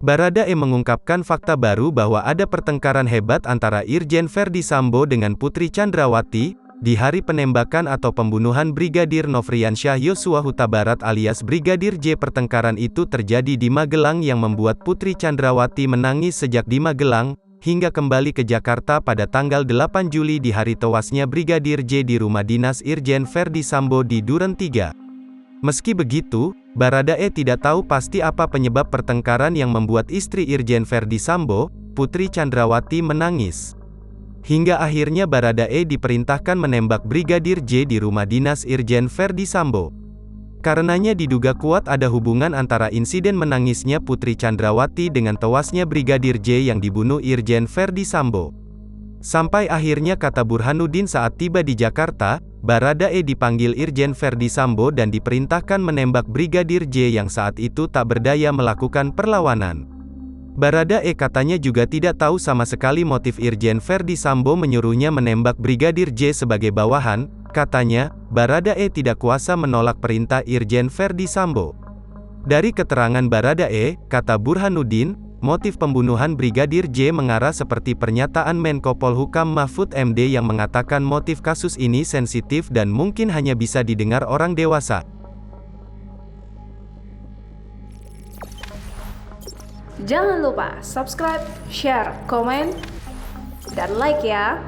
Baradae mengungkapkan fakta baru bahwa ada pertengkaran hebat antara Irjen Verdi Sambo dengan Putri Chandrawati, di hari penembakan atau pembunuhan Brigadir Nofriansyah Yosua Huta Barat alias Brigadir J. Pertengkaran itu terjadi di Magelang yang membuat Putri Chandrawati menangis sejak di Magelang, hingga kembali ke Jakarta pada tanggal 8 Juli di hari tewasnya Brigadir J di rumah dinas Irjen Verdi Sambo di Duren 3. Meski begitu, Baradae tidak tahu pasti apa penyebab pertengkaran yang membuat istri Irjen Verdi Sambo, Putri Chandrawati menangis. Hingga akhirnya Baradae diperintahkan menembak Brigadir J di rumah dinas Irjen Verdi Sambo. Karenanya diduga kuat ada hubungan antara insiden menangisnya Putri Chandrawati dengan tewasnya Brigadir J yang dibunuh Irjen Verdi Sambo. Sampai akhirnya kata Burhanuddin saat tiba di Jakarta, Baradae dipanggil Irjen Verdi Sambo dan diperintahkan menembak Brigadir J yang saat itu tak berdaya melakukan perlawanan. Baradae katanya juga tidak tahu sama sekali motif Irjen Verdi Sambo menyuruhnya menembak Brigadir J sebagai bawahan. Katanya, Baradae tidak kuasa menolak perintah Irjen Verdi Sambo. Dari keterangan Baradae, kata Burhanuddin, motif pembunuhan Brigadir J mengarah seperti pernyataan Menko Polhukam Mahfud MD yang mengatakan motif kasus ini sensitif dan mungkin hanya bisa didengar orang dewasa. Jangan lupa subscribe, share, komen, dan like ya.